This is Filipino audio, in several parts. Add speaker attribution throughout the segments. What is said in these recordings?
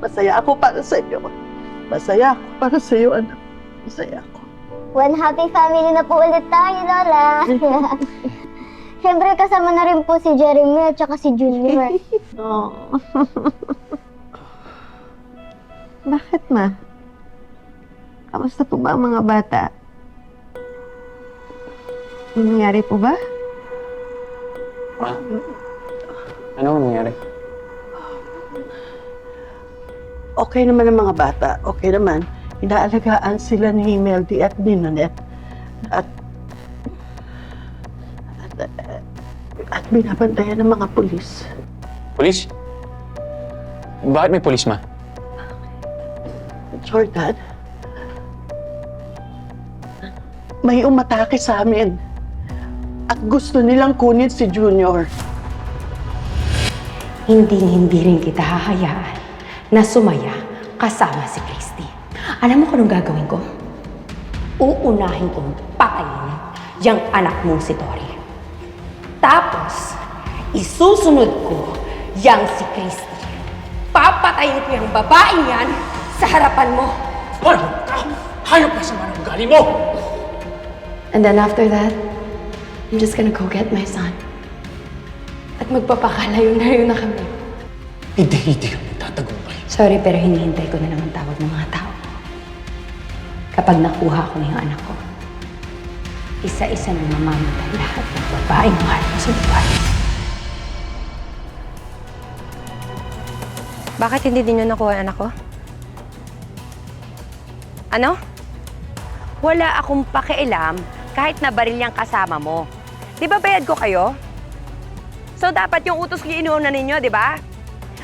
Speaker 1: Masaya ako para sa iyo. Masaya ako para sa iyo, anak. Masaya ako.
Speaker 2: One happy family na po ulit tayo, Lola. Siyempre, kasama na rin po si Jeremy at saka si Junior.
Speaker 1: Oh. Bakit, ma? Kamusta po ba ang mga bata? May nangyari po ba?
Speaker 3: Ma? Ano ang nangyari?
Speaker 1: Okay naman ang mga bata. Okay naman. Inaalagaan sila ni Meldy at ni Nanette. At binabantayan ng mga pulis.
Speaker 3: Pulis? Bakit may pulis, ma?
Speaker 1: Jordan, may umatake sa amin. At gusto nilang kunin si Junior.
Speaker 4: Hindi rin kita hahayaan na sumaya kasama si Christy. Alam mo kung anong gagawin ko? Uunahin kong patayin yung anak mong si Tori. Tapos, isusunod ko yang si Christy. Papatayin ko yung babaeng yan sa harapan mo.
Speaker 3: Hayop ka! Hayop ka sa manang ugali mo!
Speaker 4: And then after that, I'm just gonna go get my son. At magpapakalayo-layo na kami.
Speaker 3: Hindi kami tatagumpay.
Speaker 4: Sorry, pero hinihintay ko na lang ang tawag ng mga tao. Kapag nakuha ko na yung anak ko, isa-isa nang mamamatay lahat ng babaeng mahal mo sa buhay.
Speaker 5: Bakit hindi din nyo nakuha ang anak ko? Ano? Wala akong pakialam kahit na baril yung kasama mo. Di ba bayad ko kayo? So dapat yung utos ko inuuna ninyo, di ba?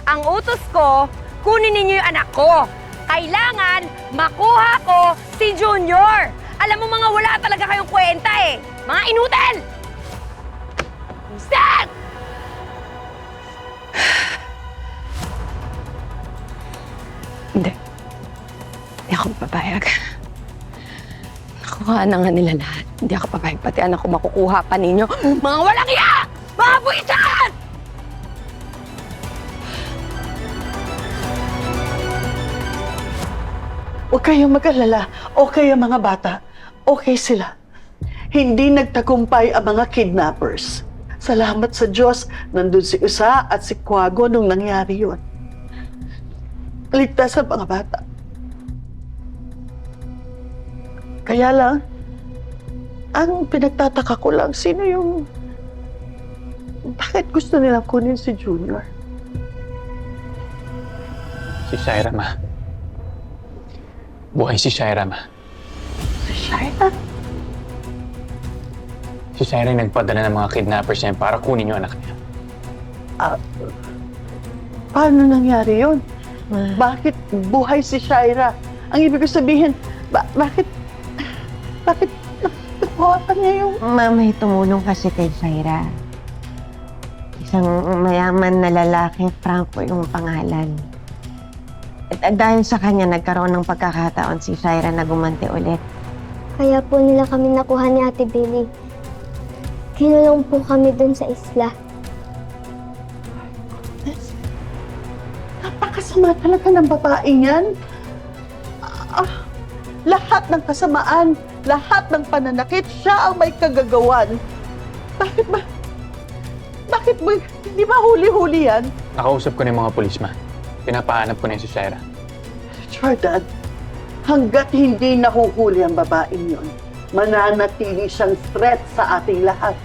Speaker 5: Ang utos ko, kunin ninyo yung anak ko. Kailangan makuha ko si Junior. Alam mo mga wala talaga kayong kwenta eh. Mga inutil! Stop!
Speaker 4: Hindi. Hindi ako papayag. Nakuha na nga nila lahat. Hindi ako papayag. Pati anak ko makukuha pa ninyo.
Speaker 5: Mga walang iya! Mga buwisan!
Speaker 1: Huwag kayong mag-alala. Okay ang mga bata. Okay sila. Hindi nagtagumpay ang mga kidnappers. Salamat sa Diyos, nandun si Usa at si Quago nung nangyari yun. Ligtas ang mga bata. Kaya lang, ang pinagtataka ko lang, sino yung... Bakit gusto nilang kunin si Junior?
Speaker 3: Si Shaira, ma. Buhay si Shaira, ma.
Speaker 1: Si Shaira?
Speaker 3: Si Shaira yung nagpadala ng mga kidnappers niya para kunin yung anak niya.
Speaker 1: Paano nangyari yun? Bakit buhay si Shaira? Ang ibig ko sabihin, bakit nakuha pa niya yung...
Speaker 6: May tumulong kasi kay Shaira. Isang mayaman na lalaki, Franco yung pangalan. At dahil sa kanya, nagkaroon ng pagkakataon si Shaira na gumanti ulit.
Speaker 2: Kaya po nila kami nakuha ni Ate Billy. Kinulong po kami dun sa isla.
Speaker 1: Napakasama talaga ng babaeng yan. Lahat ng kasamaan, lahat ng pananakit, siya ang may kagagawan. Bakit ba? Hindi ba huli-huli yan?
Speaker 3: Nakausap ko na yung mga pulis, ma. Pinapahanap ko na yung si Shaira.
Speaker 1: Jordan, hanggat hindi nahuhuli ang babaeng yon, mananatili siyang threat sa ating lahat.